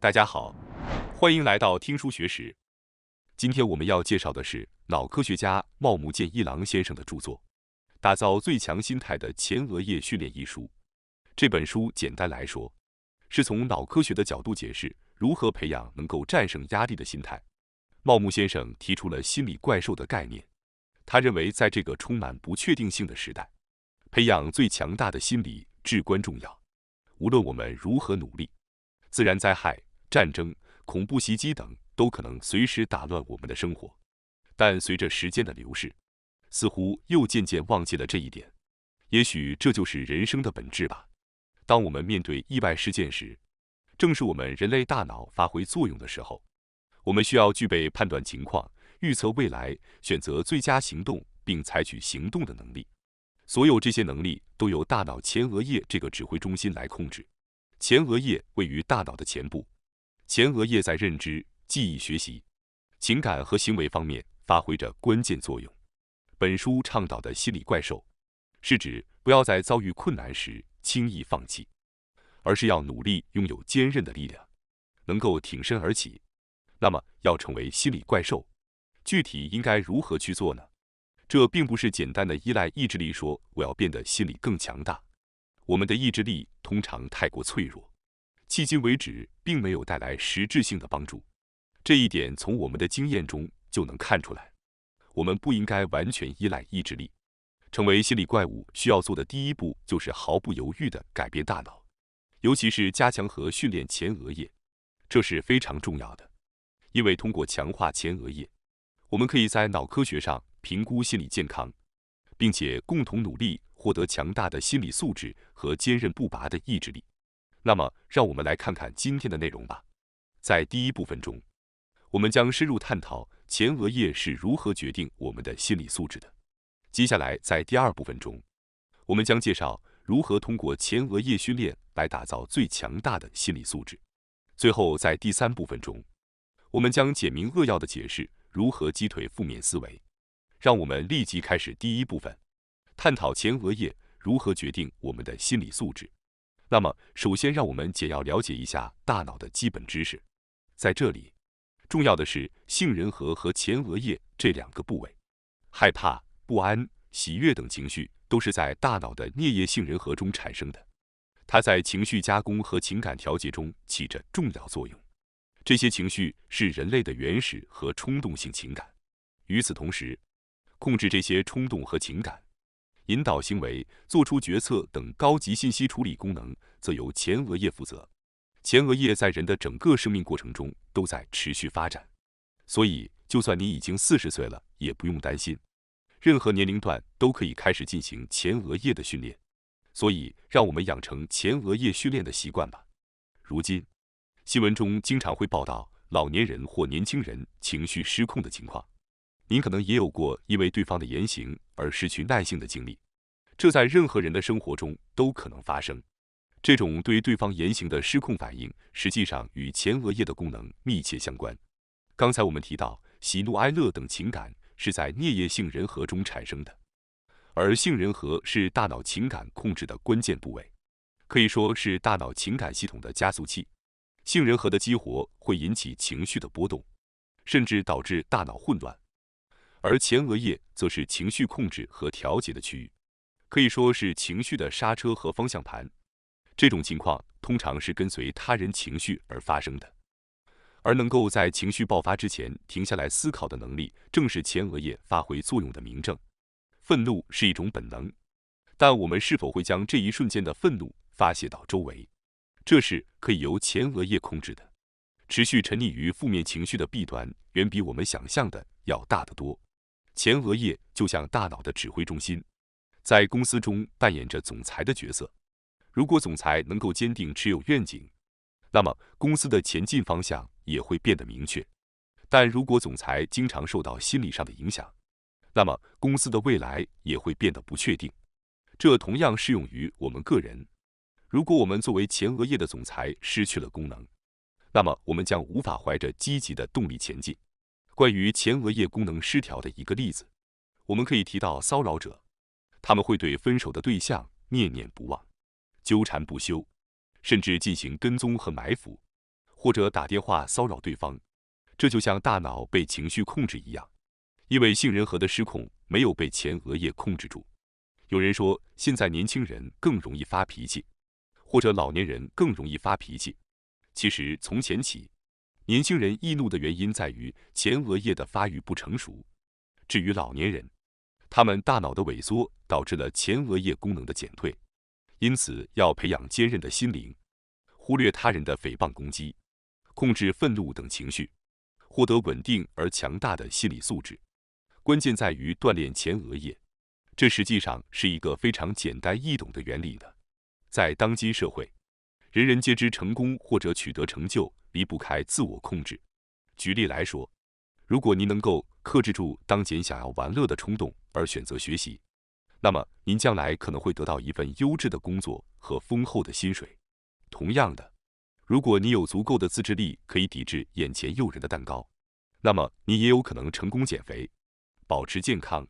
大家好，欢迎来到听书学史。今天我们要介绍的是脑科学家茂木健一郎先生的著作《打造最强心态的前额叶训练》一书。这本书简单来说，是从脑科学的角度解释如何培养能够战胜压力的心态。茂木先生提出了心理怪兽的概念，他认为在这个充满不确定性的时代，培养最强大的心理至关重要。无论我们如何努力，自然灾害、战争、恐怖袭击等都可能随时打乱我们的生活，但随着时间的流逝，似乎又渐渐忘记了这一点。也许这就是人生的本质吧。当我们面对意外事件时，正是我们人类大脑发挥作用的时候。我们需要具备判断情况、预测未来、选择最佳行动并采取行动的能力。所有这些能力都由大脑前额叶这个指挥中心来控制。前额叶位于大脑的前部，前额叶在认知、记忆、学习、情感和行为方面发挥着关键作用。本书倡导的心理怪兽，是指不要在遭遇困难时轻易放弃，而是要努力拥有坚韧的力量，能够挺身而起。那么，要成为心理怪兽，具体应该如何去做呢？这并不是简单的依赖意志力说我要变得心理更强大。我们的意志力通常太过脆弱，迄今为止并没有带来实质性的帮助。这一点从我们的经验中就能看出来。我们不应该完全依赖意志力。成为心理怪物需要做的第一步就是毫不犹豫地改变大脑，尤其是加强和训练前额叶，这是非常重要的。因为通过强化前额叶，我们可以在脑科学上评估心理健康，并且共同努力获得强大的心理素质和坚韧不拔的意志力。那么，让我们来看看今天的内容吧。在第一部分中，我们将深入探讨前额叶是如何决定我们的心理素质的。接下来，在第二部分中，我们将介绍如何通过前额叶训练来打造最强大的心理素质。最后，在第三部分中，我们将简明扼要地解释如何击退负面思维。让我们立即开始第一部分，探讨前额叶如何决定我们的心理素质。那么，首先让我们简要了解一下大脑的基本知识。在这里，重要的是杏仁核和前额叶这两个部位。害怕、不安、喜悦等情绪都是在大脑的颞叶杏仁核中产生的，它在情绪加工和情感调节中起着重要作用。这些情绪是人类的原始和冲动性情感。与此同时，控制这些冲动和情感、引导行为、做出决策等高级信息处理功能，则由前额叶负责。前额叶在人的整个生命过程中都在持续发展，所以就算你已经40岁了，也不用担心，任何年龄段都可以开始进行前额叶的训练。所以，让我们养成前额叶训练的习惯吧。如今，新闻中经常会报道老年人或年轻人情绪失控的情况。您可能也有过因为对方的言行而失去耐性的经历，这在任何人的生活中都可能发生。这种对对方言行的失控反应，实际上与前额叶的功能密切相关。刚才我们提到，喜怒哀乐等情感是在颞叶杏仁核中产生的，而杏仁核是大脑情感控制的关键部位，可以说是大脑情感系统的加速器。杏仁核的激活会引起情绪的波动，甚至导致大脑混乱，而前额叶则是情绪控制和调节的区域，可以说是情绪的刹车和方向盘。这种情况通常是跟随他人情绪而发生的，而能够在情绪爆发之前停下来思考的能力，正是前额叶发挥作用的明证。愤怒是一种本能，但我们是否会将这一瞬间的愤怒发泄到周围，这是可以由前额叶控制的。持续沉溺于负面情绪的弊端，远比我们想象的要大得多。前额叶就像大脑的指挥中心，在公司中扮演着总裁的角色。如果总裁能够坚定持有愿景，那么公司的前进方向也会变得明确。但如果总裁经常受到心理上的影响，那么公司的未来也会变得不确定。这同样适用于我们个人。如果我们作为前额叶的总裁失去了功能，那么我们将无法怀着积极的动力前进。关于前额叶功能失调的一个例子，我们可以提到骚扰者，他们会对分手的对象念念不忘，纠缠不休，甚至进行跟踪和埋伏，或者打电话骚扰对方。这就像大脑被情绪控制一样，因为杏仁核的失控没有被前额叶控制住。有人说，现在年轻人更容易发脾气，或者老年人更容易发脾气。其实从前起，年轻人易怒的原因在于前额叶的发育不成熟。至于老年人，他们大脑的萎缩导致了前额叶功能的减退，因此要培养坚韧的心灵，忽略他人的诽谤攻击，控制愤怒等情绪，获得稳定而强大的心理素质。关键在于锻炼前额叶，这实际上是一个非常简单易懂的原理呢。在当今社会，人人皆知成功或者取得成就离不开自我控制。举例来说，如果您能够克制住当前想要玩乐的冲动而选择学习，那么您将来可能会得到一份优质的工作和丰厚的薪水。同样的，如果你有足够的自制力可以抵制眼前诱人的蛋糕，那么你也有可能成功减肥，保持健康。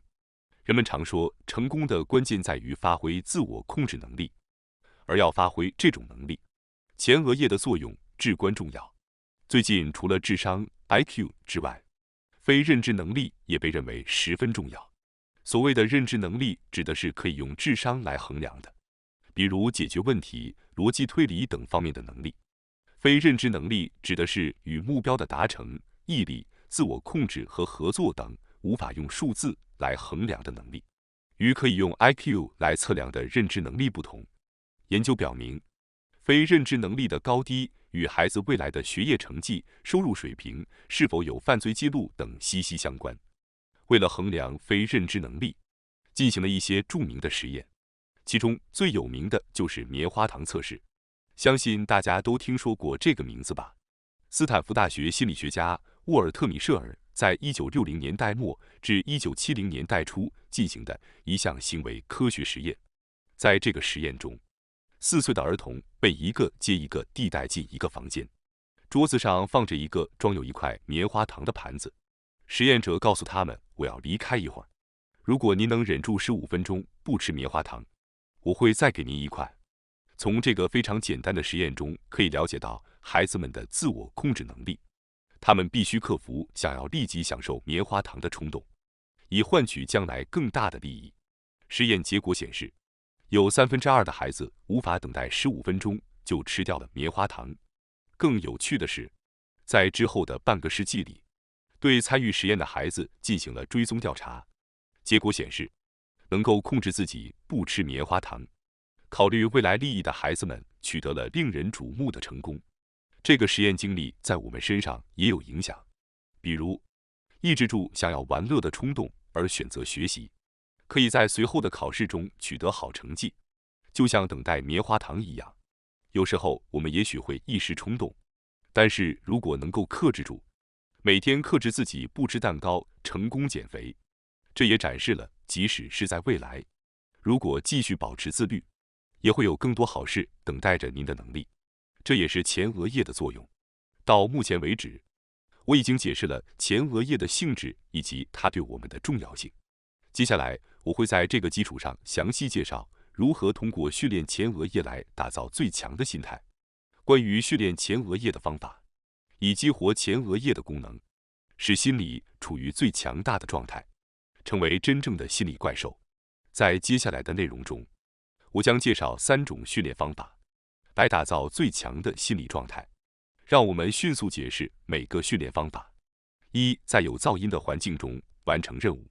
人们常说，成功的关键在于发挥自我控制能力，而要发挥这种能力，前额叶的作用至关重要。最近，除了智商 IQ 之外，非认知能力也被认为十分重要。所谓的认知能力，指的是可以用智商来衡量的，比如解决问题、逻辑推理等方面的能力。非认知能力指的是与目标的达成、毅力、自我控制和合作等无法用数字来衡量的能力。与可以用 IQ 来测量的认知能力不同，研究表明，非认知能力的高低与孩子未来的学业成绩、收入水平、是否有犯罪记录等息息相关。为了衡量非认知能力，进行了一些著名的实验，其中最有名的就是棉花糖测试。相信大家都听说过这个名字吧？斯坦福大学心理学家沃尔特·米舍尔在1960年代末至1970年代初进行的一项行为科学实验。在这个实验中，4岁的儿童被一个接一个地带进一个房间，桌子上放着一个装有一块棉花糖的盘子。实验者告诉他们：“我要离开一会儿，如果您能忍住15分钟不吃棉花糖，我会再给您一块。”从这个非常简单的实验中可以了解到孩子们的自我控制能力，他们必须克服想要立即享受棉花糖的冲动，以换取将来更大的利益。实验结果显示，有2/3的孩子无法等待15分钟就吃掉了棉花糖。更有趣的是，在之后的半个世纪里，对参与实验的孩子进行了追踪调查，结果显示，能够控制自己不吃棉花糖，考虑未来利益的孩子们取得了令人瞩目的成功。这个实验经历在我们身上也有影响，比如抑制住想要玩乐的冲动而选择学习，可以在随后的考试中取得好成绩，就像等待棉花糖一样。有时候我们也许会一时冲动，但是如果能够克制住，每天克制自己不吃蛋糕，成功减肥，这也展示了即使是在未来，如果继续保持自律，也会有更多好事等待着您的能力。这也是前额叶的作用。到目前为止，我已经解释了前额叶的性质以及它对我们的重要性。接下来，我会在这个基础上详细介绍如何通过训练前额叶来打造最强的心态。关于训练前额叶的方法，以激活前额叶的功能，使心理处于最强大的状态，成为真正的心理怪兽。在接下来的内容中，我将介绍3种训练方法，来打造最强的心理状态。让我们迅速解释每个训练方法。1. 在有噪音的环境中完成任务，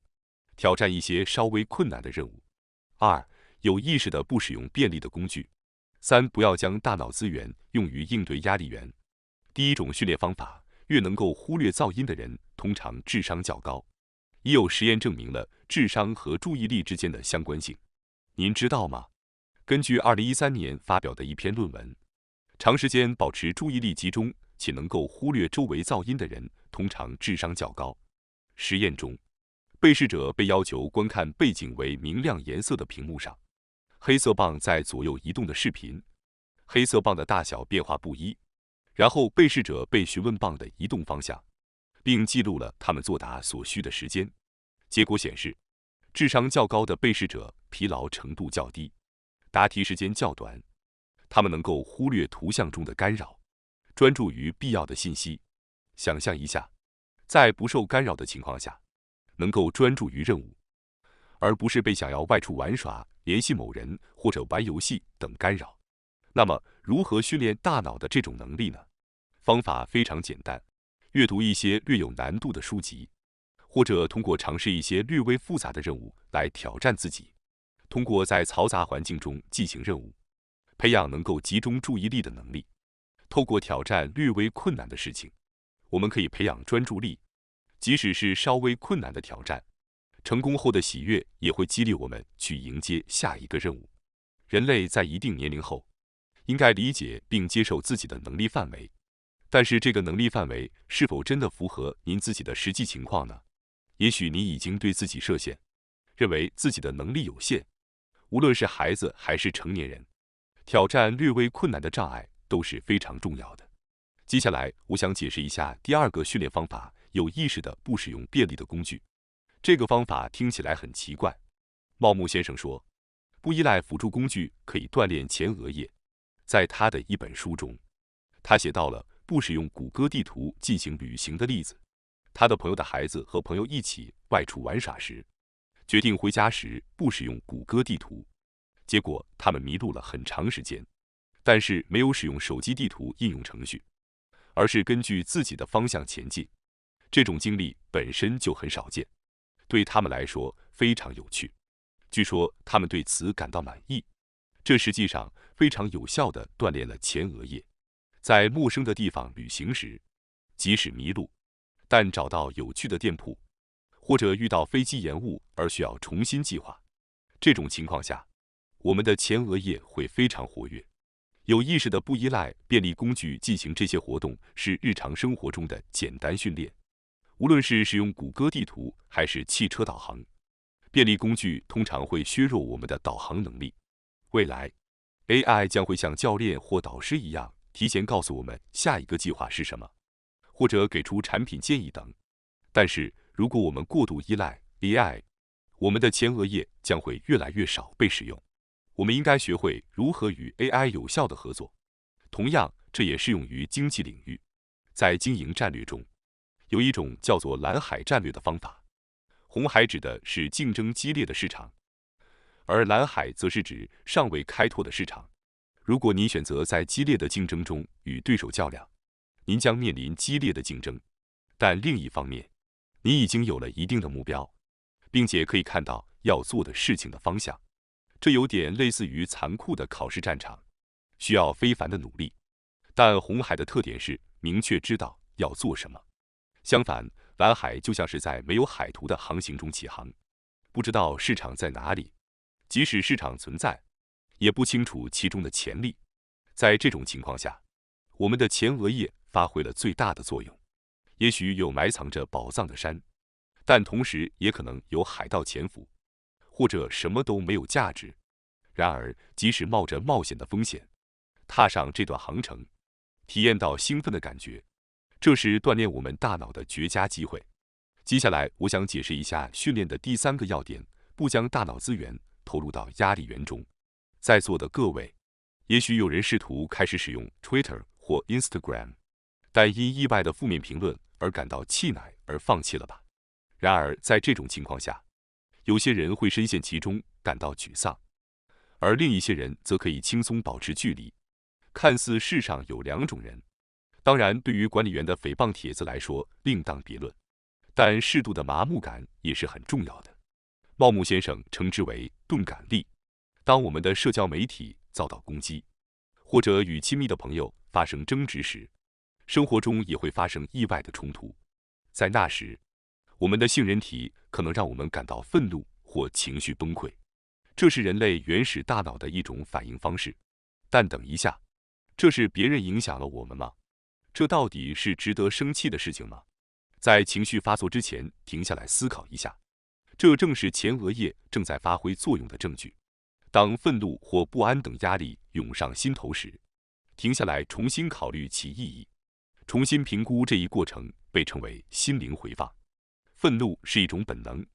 挑战一些稍微困难的任务。2. 有意识地不使用便利的工具。3. 不要将大脑资源用于应对压力源。第一种训练方法，越能够忽略噪音的人，通常智商较高。已有实验证明了智商和注意力之间的相关性。您知道吗？根据2013年发表的一篇论文，长时间保持注意力集中且能够忽略周围噪音的人，通常智商较高。实验中，被试者被要求观看背景为明亮颜色的屏幕上黑色棒在左右移动的视频，黑色棒的大小变化不一。然后被试者被询问棒的移动方向，并记录了他们作答所需的时间。结果显示，智商较高的被试者疲劳程度较低，答题时间较短，他们能够忽略图像中的干扰，专注于必要的信息。想象一下，在不受干扰的情况下，能够专注于任务，而不是被想要外出玩耍、联系某人或者玩游戏等干扰。那么，如何训练大脑的这种能力呢？方法非常简单，阅读一些略有难度的书籍，或者通过尝试一些略微复杂的任务来挑战自己。通过在嘈杂环境中进行任务，培养能够集中注意力的能力。透过挑战略微困难的事情，我们可以培养专注力。即使是稍微困难的挑战，成功后的喜悦也会激励我们去迎接下一个任务。人类在一定年龄后，应该理解并接受自己的能力范围，但是这个能力范围是否真的符合您自己的实际情况呢？也许你已经对自己设限，认为自己的能力有限。无论是孩子还是成年人，挑战略微困难的障碍都是非常重要的。接下来，我想解释一下第二个训练方法：有意识的不使用便利的工具。这个方法听起来很奇怪。茂木先生说，不依赖辅助工具可以锻炼前额叶。在他的一本书中，他写到了不使用谷歌地图进行旅行的例子。他的朋友的孩子和朋友一起外出玩耍时，决定回家时不使用谷歌地图，结果他们迷路了很长时间，但是没有使用手机地图应用程序，而是根据自己的方向前进。这种经历本身就很少见，对他们来说非常有趣。据说他们对此感到满意，这实际上非常有效地锻炼了前额叶。在陌生的地方旅行时，即使迷路，但找到有趣的店铺，或者遇到飞机延误而需要重新计划，这种情况下，我们的前额叶会非常活跃。有意识的不依赖便利工具进行这些活动，是日常生活中的简单训练。无论是使用谷歌地图还是汽车导航，便利工具通常会削弱我们的导航能力。未来 AI 将会像教练或导师一样，提前告诉我们下一个计划是什么，或者给出产品建议等。但是如果我们过度依赖 AI， 我们的前额叶将会越来越少被使用。我们应该学会如何与 AI 有效的合作。同样，这也适用于经济领域。在经营战略中，有一种叫做蓝海战略的方法。红海指的是竞争激烈的市场，而蓝海则是指尚未开拓的市场。如果您选择在激烈的竞争中与对手较量，您将面临激烈的竞争。但另一方面，你已经有了一定的目标，并且可以看到要做的事情的方向。这有点类似于残酷的考试战场，需要非凡的努力。但红海的特点是明确知道要做什么。相反，蓝海就像是在没有海图的航行中起航，不知道市场在哪里，即使市场存在，也不清楚其中的潜力。在这种情况下，我们的前额叶发挥了最大的作用。也许有埋藏着宝藏的山，但同时也可能有海盗潜伏，或者什么都没有价值。然而，即使冒着冒险的风险，踏上这段航程，体验到兴奋的感觉，这是锻炼我们大脑的绝佳机会。接下来，我想解释一下训练的第三个要点：不将大脑资源投入到压力源中。在座的各位，也许有人试图开始使用 Twitter 或 Instagram， 但因意外的负面评论而感到气馁而放弃了吧？然而，在这种情况下，有些人会深陷其中，感到沮丧，而另一些人则可以轻松保持距离。看似世上有两种人，当然，对于管理员的诽谤帖子来说，另当别论。但适度的麻木感也是很重要的。茂木先生称之为钝感力。当我们的社交媒体遭到攻击，或者与亲密的朋友发生争执时，生活中也会发生意外的冲突。在那时，我们的杏仁体可能让我们感到愤怒或情绪崩溃，这是人类原始大脑的一种反应方式。但等一下，这是别人影响了我们吗？这到底是值得生气的事情吗？在情绪发作之前，停下来思考一下，这正是前额叶正在发挥作用的证据。当愤怒或不安等压力涌上心头时，停下来重新考虑其意义，重新评估这一过程被称为心灵回放。愤怒是一种本能，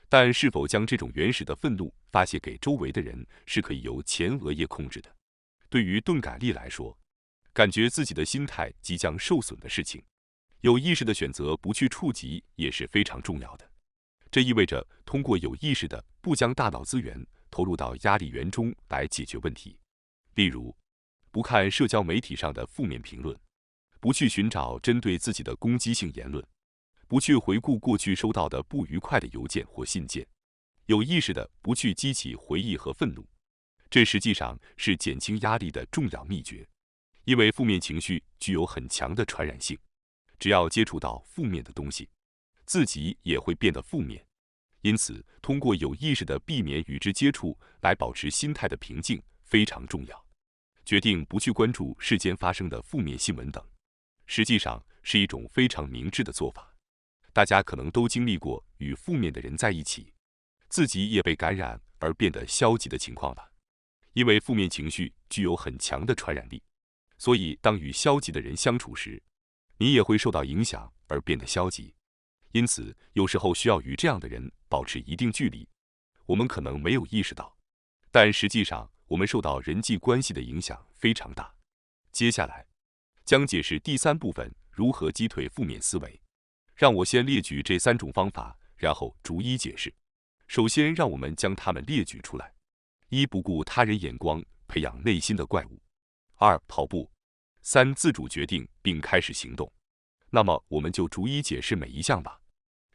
但是否将这种原始的愤怒发泄给周围的人，是可以由前额叶控制的。对于钝感力来说，感觉自己的心态即将受损的事情。有意识的选择不去触及也是非常重要的。这意味着通过有意识的不将大脑资源投入到压力源中来解决问题。例如，不看社交媒体上的负面评论，不去寻找针对自己的攻击性言论，不去回顾过去收到的不愉快的邮件或信件，有意识的不去激起回忆和愤怒。这实际上是减轻压力的重要秘诀，因为负面情绪具有很强的传染性，只要接触到负面的东西，自己也会变得负面。因此，通过有意识的避免与之接触来保持心态的平静非常重要。决定不去关注世间发生的负面新闻等，实际上是一种非常明智的做法。大家可能都经历过与负面的人在一起，自己也被感染而变得消极的情况吧。因为负面情绪具有很强的传染力，所以当与消极的人相处时，你也会受到影响而变得消极。因此，有时候需要与这样的人保持一定距离。我们可能没有意识到，但实际上我们受到人际关系的影响非常大。接下来将解释第3部分如何击退负面思维。让我先列举这3种方法，然后逐一解释。首先，让我们将它们列举出来。1. 不顾他人眼光，培养内心的怪物。2. 跑步。3. 自主决定并开始行动。那么，我们就逐一解释每一项吧。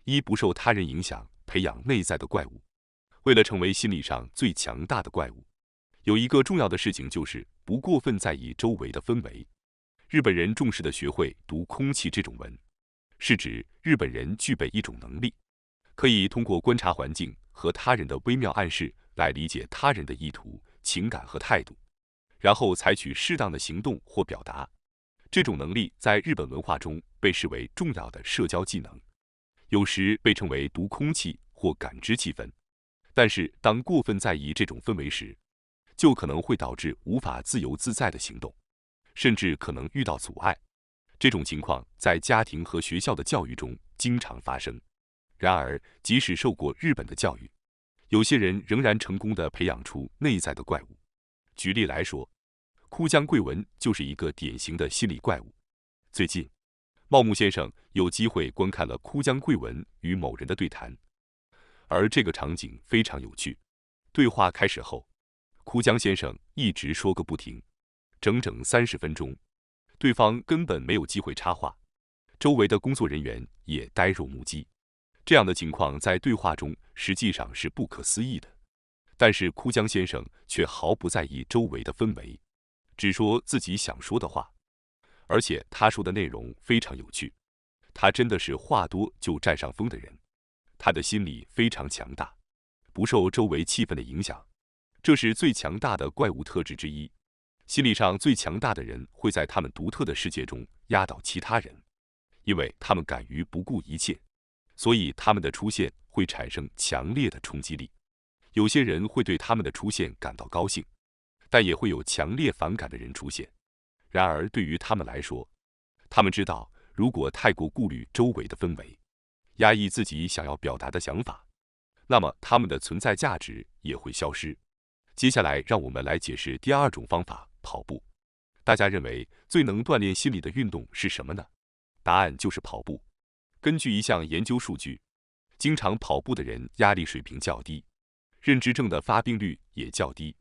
1. 不受他人影响，培养内在的怪物。为了成为心理上最强大的怪物，有一个重要的事情就是不过分在意周围的氛围。日本人重视的学会读空气这种文，是指日本人具备一种能力，可以通过观察环境和他人的微妙暗示来理解他人的意图、情感和态度，然后采取适当的行动或表达。这种能力在日本文化中被视为重要的社交技能，有时被称为读空气或感知气氛。但是，当过分在意这种氛围时，就可能会导致无法自由自在的行动，甚至可能遇到阻碍。这种情况在家庭和学校的教育中经常发生。然而，即使受过日本的教育，有些人仍然成功地培养出内在的怪物。举例来说，哭江贵文就是一个典型的心理怪物。最近，茂木先生有机会观看了哭江贵文与某人的对谈，而这个场景非常有趣。对话开始后，哭江先生一直说个不停，整整30分钟，对方根本没有机会插话，周围的工作人员也呆若木鸡。这样的情况在对话中实际上是不可思议的，但是哭江先生却毫不在意周围的氛围，只说自己想说的话，而且他说的内容非常有趣。他真的是话多就占上风的人，他的心理非常强大，不受周围气氛的影响，这是最强大的怪物特质之一。心理上最强大的人会在他们独特的世界中压倒其他人，因为他们敢于不顾一切，所以他们的出现会产生强烈的冲击力。有些人会对他们的出现感到高兴，但也会有强烈反感的人出现。然而对于他们来说，他们知道如果太过顾虑周围的氛围，压抑自己想要表达的想法，那么他们的存在价值也会消失。接下来让我们来解释第2种方法，跑步。大家认为最能锻炼心理的运动是什么呢？答案就是跑步。根据一项研究数据，经常跑步的人压力水平较低，认知症的发病率也较低。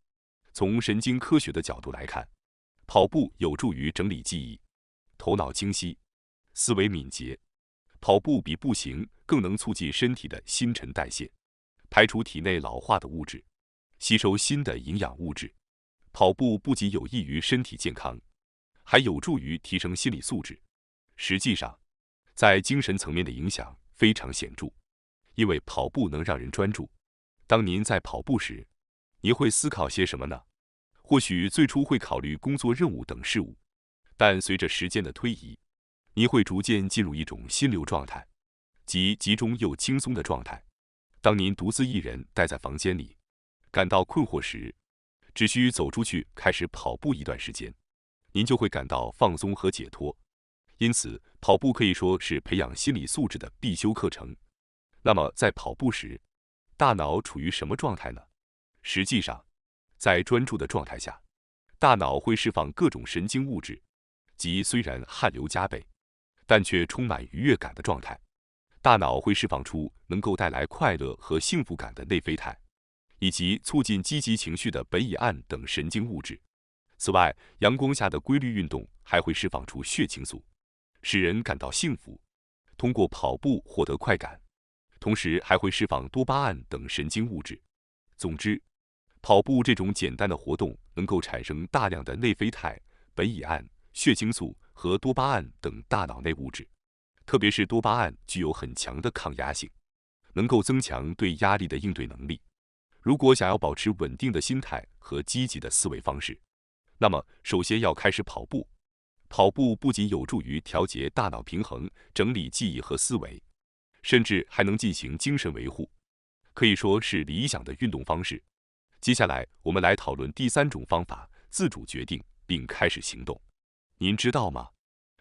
从神经科学的角度来看，跑步有助于整理记忆、头脑清晰、思维敏捷。跑步比步行更能促进身体的新陈代谢，排除体内老化的物质，吸收新的营养物质。跑步不仅有益于身体健康，还有助于提升心理素质。实际上，在精神层面的影响非常显著，因为跑步能让人专注。当您在跑步时，你会思考些什么呢？或许最初会考虑工作任务等事务，但随着时间的推移，你会逐渐进入一种心流状态，即集中又轻松的状态。当您独自一人待在房间里，感到困惑时，只需走出去开始跑步一段时间，您就会感到放松和解脱。因此，跑步可以说是培养心理素质的必修课程。那么，在跑步时，大脑处于什么状态呢？实际上，在专注的状态下，大脑会释放各种神经物质，即虽然汗流浃背，但却充满愉悦感的状态。大脑会释放出能够带来快乐和幸福感的内啡肽，以及促进积极情绪的苯乙胺等神经物质。此外，阳光下的规律运动还会释放出血清素，使人感到幸福，通过跑步获得快感，同时还会释放多巴胺等神经物质。总之，跑步这种简单的活动能够产生大量的内啡肽、苯乙胺、血清素和多巴胺等大脑内物质。特别是多巴胺具有很强的抗压性，能够增强对压力的应对能力。如果想要保持稳定的心态和积极的思维方式，那么首先要开始跑步。跑步不仅有助于调节大脑平衡、整理记忆和思维，甚至还能进行精神维护，可以说是理想的运动方式。接下来，我们来讨论第3种方法：自主决定并开始行动。您知道吗？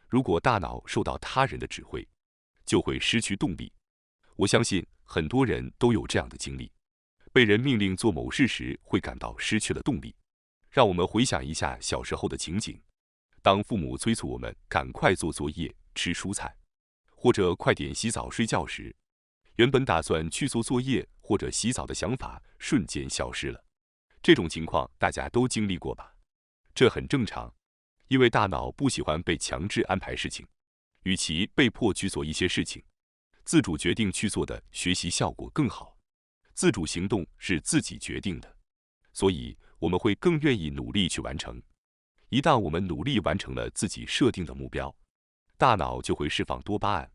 如果大脑受到他人的指挥，就会失去动力。我相信很多人都有这样的经历，被人命令做某事时会感到失去了动力。让我们回想一下小时候的情景，当父母催促我们赶快做作业、吃蔬菜，或者快点洗澡睡觉时，原本打算去做作业或者洗澡的想法瞬间消失了。这种情况大家都经历过吧？这很正常，因为大脑不喜欢被强制安排事情，与其被迫去做一些事情，自主决定去做的学习效果更好。自主行动是自己决定的，所以我们会更愿意努力去完成。一旦我们努力完成了自己设定的目标，大脑就会释放多巴胺，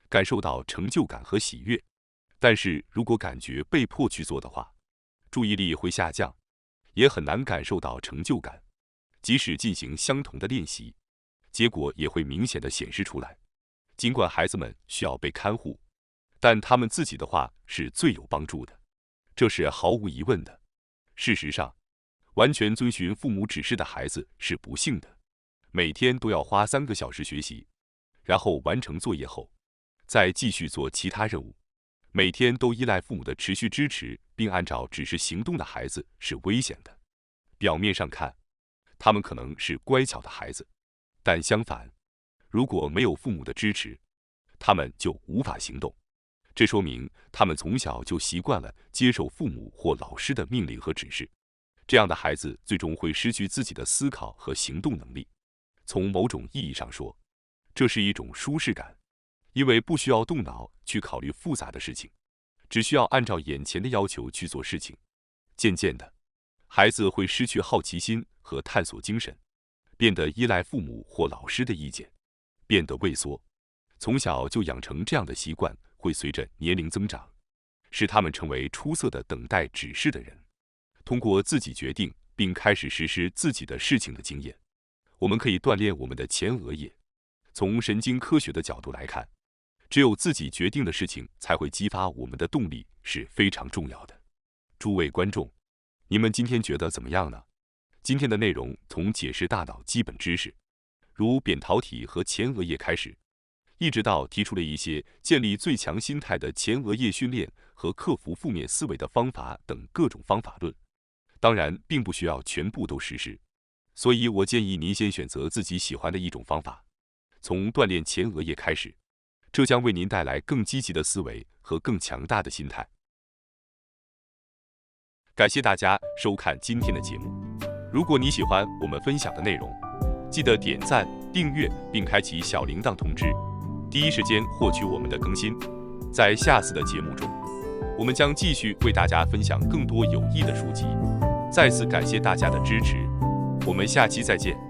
感受到成就感和喜悦。但是如果感觉被迫去做的话，注意力会下降，也很难感受到成就感。即使进行相同的练习，结果也会明显的显示出来。尽管孩子们需要被看护，但他们自己的话是最有帮助的，这是毫无疑问的。事实上，完全遵循父母指示的孩子是不幸的，每天都要花3个小时学习，然后完成作业后，再继续做其他任务。每天都依赖父母的持续支持，并按照指示行动的孩子是危险的。表面上看，他们可能是乖巧的孩子，但相反，如果没有父母的支持，他们就无法行动。这说明他们从小就习惯了接受父母或老师的命令和指示。这样的孩子最终会失去自己的思考和行动能力。从某种意义上说，这是一种舒适感，因为不需要动脑去考虑复杂的事情，只需要按照眼前的要求去做事情。渐渐的，孩子会失去好奇心和探索精神，变得依赖父母或老师的意见，变得畏缩。从小就养成这样的习惯，会随着年龄增长，使他们成为出色的等待指示的人。通过自己决定并开始实施自己的事情的经验，我们可以锻炼我们的前额叶。从神经科学的角度来看，只有自己决定的事情才会激发我们的动力，是非常重要的。诸位观众，你们今天觉得怎么样呢？今天的内容从解释大脑基本知识，如扁桃体和前额叶开始，一直到提出了一些建立最强心态的前额叶训练和克服负面思维的方法等各种方法论。当然，并不需要全部都实施，所以我建议您先选择自己喜欢的一种方法，从锻炼前额叶开始，这将为您带来更积极的思维和更强大的心态。感谢大家收看今天的节目。如果你喜欢我们分享的内容，记得点赞、订阅并开启小铃铛通知，第一时间获取我们的更新。在下次的节目中，我们将继续为大家分享更多有益的书籍。再次感谢大家的支持，我们下期再见。